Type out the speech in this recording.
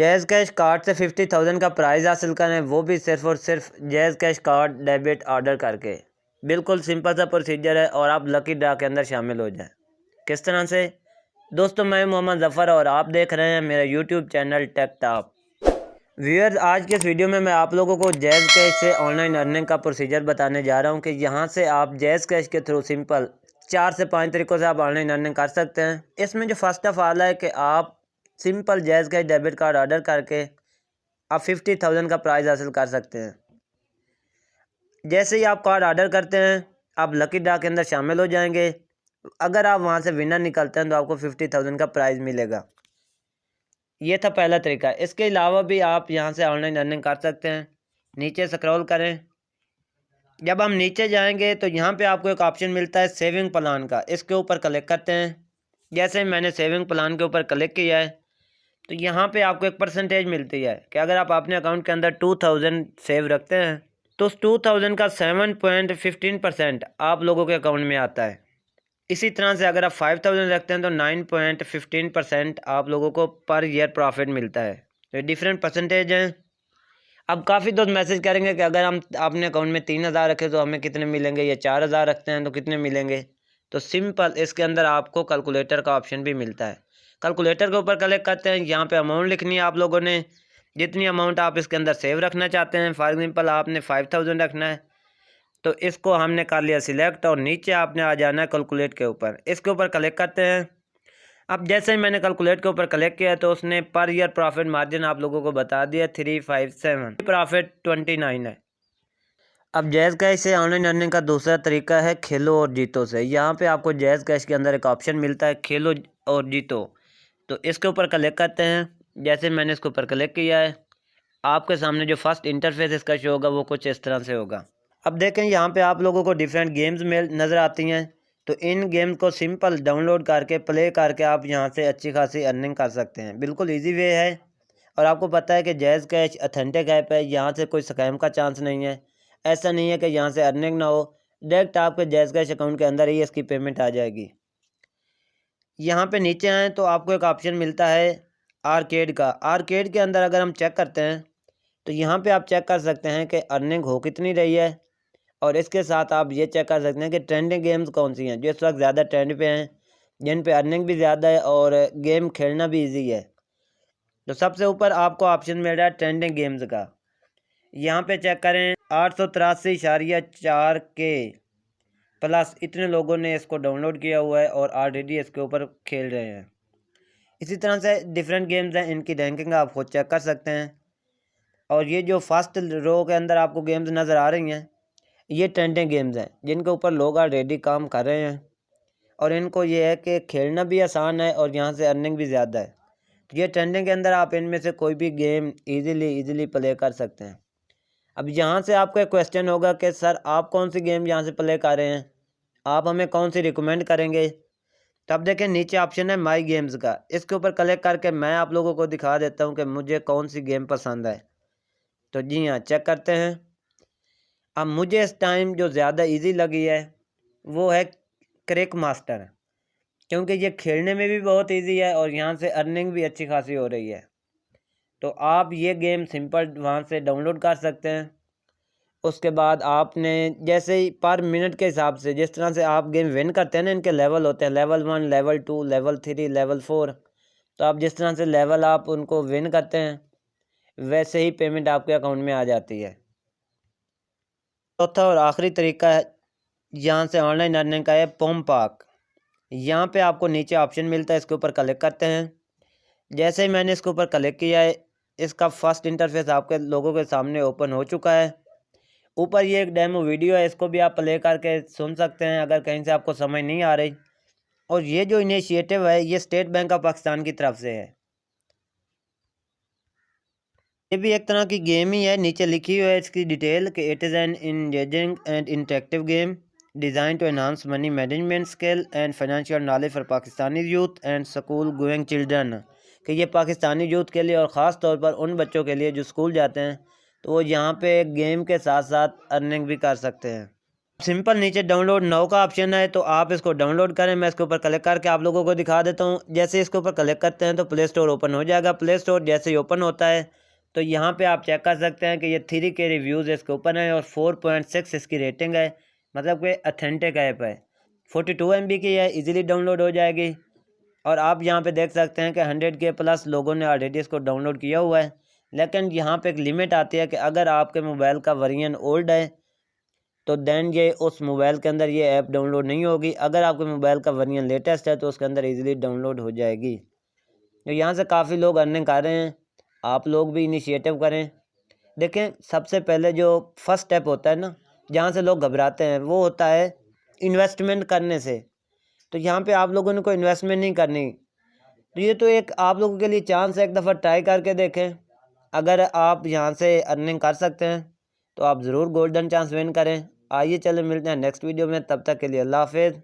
Jazz cash card से 50,000 का price हासिल करें, वो भी सिर्फ़ और सिर्फ jazz cash card debit order करके। बिल्कुल सिंपल सा प्रोसीजर है और आप लकी ड्रा के अंदर शामिल हो जाएं। किस तरह से दोस्तों, मैं मोहम्मद ज़फ़र और आप देख रहे हैं मेरा YouTube channel Tech Top. Viewers, आज के इस वीडियो में मैं आप लोगों को जैज़ कैश से ऑनलाइन अर्निंग का प्रोसीजर बताने जा रहा हूं कि यहां से आप जैज़ कैश के थ्रू सिंपल 4 से 5 तरीक़ों से आप ऑनलाइन अर्निंग कर सकते हैं। इसमें जो फर्स्ट ऑफ ऑल है कि आप simple jazz cash debit card order करके आप 50,000 का प्राइज़ हासिल कर सकते हैं। जैसे ही आप कार्ड ऑर्डर करते हैं, आप लकी ड्रा के अंदर शामिल हो जाएंगे। अगर आप वहां से विनर निकलते हैं तो आपको 50,000 का प्राइज़ मिलेगा। ये था पहला तरीका। इसके अलावा भी आप यहाँ से ऑनलाइन अर्निंग कर सकते हैं। नीचे स्क्रॉल करें, जब हम नीचे जाएंगे तो यहाँ पे आपको एक ऑप्शन मिलता है सेविंग प्लान का। इसके ऊपर क्लिक करते हैं। जैसे मैंने सेविंग प्लान के ऊपर क्लिक किया है तो यहाँ पे आपको एक परसेंटेज मिलती है कि अगर आप अपने अकाउंट के अंदर 2000 सेव रखते हैं तो उस 2000 का 7.15% आप लोगों के अकाउंट में आता है। इसी तरह से अगर आप 5000 रखते हैं तो 9.15% आप लोगों को पर ईयर प्रॉफिट मिलता है। तो ये डिफरेंट परसेंटेज हैं। अब काफ़ी दोस्त मैसेज करेंगे कि अगर हम अपने अकाउंट में 3000 रखें तो हमें कितने मिलेंगे, या 4000 रखते हैं तो कितने मिलेंगे। तो सिंपल इसके अंदर आपको कैलकुलेटर का ऑप्शन भी मिलता है। कैलकुलेटर के ऊपर क्लिक करते हैं। यहाँ पे अमाउंट लिखनी है आप लोगों ने, जितनी अमाउंट आप इसके अंदर सेव रखना चाहते हैं। फॉर एग्जाम्पल आपने 5000 रखना है तो इसको हमने कर लिया सिलेक्ट और नीचे आपने आ जाना है कैलकुलेट के ऊपर। इसके ऊपर क्लिक करते हैं। अब जैसे ही मैंने कैलकुलेट के ऊपर क्लिक किया तो उसने पर ईयर प्रॉफिट मार्जिन आप लोगों को बता दिया 357, प्रॉफिट 29 है। अब जैज़ कैश से ऑनलाइन अर्निंग का दूसरा तरीका है खेलो और जीतो से। यहाँ पे आपको जैज़ कैश के अंदर एक ऑप्शन मिलता है खेलो और जीतो। तो इसके ऊपर क्लिक करते हैं। जैसे मैंने इसके ऊपर क्लिक किया है, आपके सामने जो फर्स्ट इंटरफेस इसका शो होगा वो कुछ इस तरह से होगा। अब देखें यहाँ पे आप लोगों को डिफरेंट गेम्स में नज़र आती हैं। तो इन गेम्स को सिंपल डाउनलोड करके प्ले करके आप यहाँ से अच्छी खासी अर्निंग कर सकते हैं। बिल्कुल इजी वे है और आपको पता है कि जैज़ कैश ऑथेंटिक ऐप है। यहाँ से कोई स्कैम का चांस नहीं है। ऐसा नहीं है कि यहाँ से अर्निंग ना हो, डायरेक्ट आपके जैज़ कैश अकाउंट के अंदर ही इसकी पेमेंट आ जाएगी। यहाँ पे नीचे आएँ तो आपको एक ऑप्शन मिलता है आर्केड का। आर्केड के अंदर अगर हम चेक करते हैं तो यहाँ पे आप चेक कर सकते हैं कि अर्निंग हो कितनी रही है और इसके साथ आप ये चेक कर सकते हैं कि ट्रेंडिंग गेम्स कौन सी हैं जो इस वक्त ज़्यादा ट्रेंड पे हैं, जिन पे अर्निंग भी ज़्यादा है और गेम खेलना भी इजी है। तो सबसे ऊपर आपको ऑप्शन मिल रहा है ट्रेंडिंग गेम्स का। यहाँ पे चेक करें 883.4 के प्लस इतने लोगों ने इसको डाउनलोड किया हुआ है और ऑलरेडी इसके ऊपर खेल रहे हैं। इसी तरह से डिफरेंट गेम्स हैं, इनकी रैंकिंग आप खुद चेक कर सकते हैं। और ये जो फर्स्ट रो के अंदर आपको गेम्स नज़र आ रही हैं, ये ट्रेंडिंग गेम्स हैं जिनके ऊपर लोग ऑलरेडी काम कर रहे हैं और इनको ये है कि खेलना भी आसान है और यहाँ से अर्निंग भी ज़्यादा है। तो ये ट्रेंडिंग के अंदर आप इनमें से कोई भी गेम इजीली प्ले कर सकते हैं। अब यहाँ से आपका एक क्वेश्चन होगा कि सर आप कौन सी गेम यहाँ से प्ले कर रहे हैं, आप हमें कौन सी रिकमेंड करेंगे। तो अब देखें नीचे ऑप्शन है माई गेम्स का। इसके ऊपर क्लिक करके मैं आप लोगों को दिखा देता हूँ कि मुझे कौन सी गेम पसंद है। तो जी हाँ, चेक करते हैं। अब मुझे इस टाइम जो ज़्यादा इजी लगी है वो है क्रिक मास्टर, क्योंकि ये खेलने में भी बहुत इजी है और यहाँ से अर्निंग भी अच्छी खासी हो रही है। तो आप ये गेम सिंपल वहाँ से डाउनलोड कर सकते हैं। उसके बाद आपने जैसे ही पर मिनट के हिसाब से जिस तरह से आप गेम विन करते हैं ना, इनके लेवल होते हैं, लेवल 1, लेवल 2, लेवल 3, लेवल 4। तो आप जिस तरह से लेवल आप उनको विन करते हैं वैसे ही पेमेंट आपके अकाउंट में आ जाती है। चौथा और आखिरी तरीका है यहाँ से ऑनलाइन अर्निंग का है पोम पार्क। यहाँ पे आपको नीचे ऑप्शन मिलता है, इसके ऊपर क्लिक करते हैं। जैसे ही मैंने इसके ऊपर क्लिक किया है, इसका फर्स्ट इंटरफेस आपके लोगों के सामने ओपन हो चुका है। ऊपर ये एक डेमो वीडियो है, इसको भी आप प्ले करके सुन सकते हैं अगर कहीं से आपको समझ नहीं आ रही। और ये जो इनिशिएटिव है ये स्टेट बैंक ऑफ पाकिस्तान की तरफ से है। ये भी एक तरह की गेम ही है। नीचे लिखी हुई है इसकी डिटेल कि it is an engaging and interactive game design to enhance money management skill and financial knowledge for Pakistani youth and school going children. कि ये पाकिस्तानी यूथ के लिए और ख़ास तौर पर उन बच्चों के लिए जो स्कूल जाते हैं तो वो यहाँ पे गेम के साथ साथ अर्निंग भी कर सकते हैं। सिंपल नीचे डाउनलोड नाउ का ऑप्शन है, तो आप इसको डाउनलोड करें। मैं इसके ऊपर क्लिक करके आप लोगों को दिखा देता हूँ। जैसे इसके ऊपर क्लिक करते हैं तो प्ले स्टोर ओपन हो जाएगा। प्ले स्टोर जैसे ही ओपन होता है तो यहाँ पे आप चेक कर सकते हैं कि ये 3 के रिव्यूज़ इसके ऊपर हैं और 4.6 इसकी रेटिंग है, मतलब कि अथेंटिक ऐप है। 42 MB की है, इजीली डाउनलोड हो जाएगी। और आप यहाँ पे देख सकते हैं कि 100 के प्लस लोगों ने ऑलरेडी इसको डाउनलोड किया हुआ है। लेकिन यहाँ पे एक लिमिट आती है कि अगर आपके मोबाइल का वर्जन ओल्ड है तो देन ये उस मोबाइल के अंदर ये ऐप डाउनलोड नहीं होगी। अगर आपके मोबाइल का वर्जन लेटेस्ट है तो उसके अंदर इजीली डाउनलोड हो जाएगी। तो यहाँ से काफ़ी लोग अर्निंग कर रहे हैं, आप लोग भी इनिशिएटिव करें। देखें, सबसे पहले जो फर्स्ट स्टेप होता है ना, जहाँ से लोग घबराते हैं, वो होता है इन्वेस्टमेंट करने से। तो यहाँ पे आप लोगों ने कोई इन्वेस्टमेंट नहीं करनी। तो ये तो एक आप लोगों के लिए चांस है, एक दफ़ा ट्राई करके देखें। अगर आप यहाँ से अर्निंग कर सकते हैं तो आप ज़रूर गोल्डन चांस विन करें। आइए चले मिलते हैं नेक्स्ट वीडियो में, तब तक के लिए अल्लाह हाफिज़।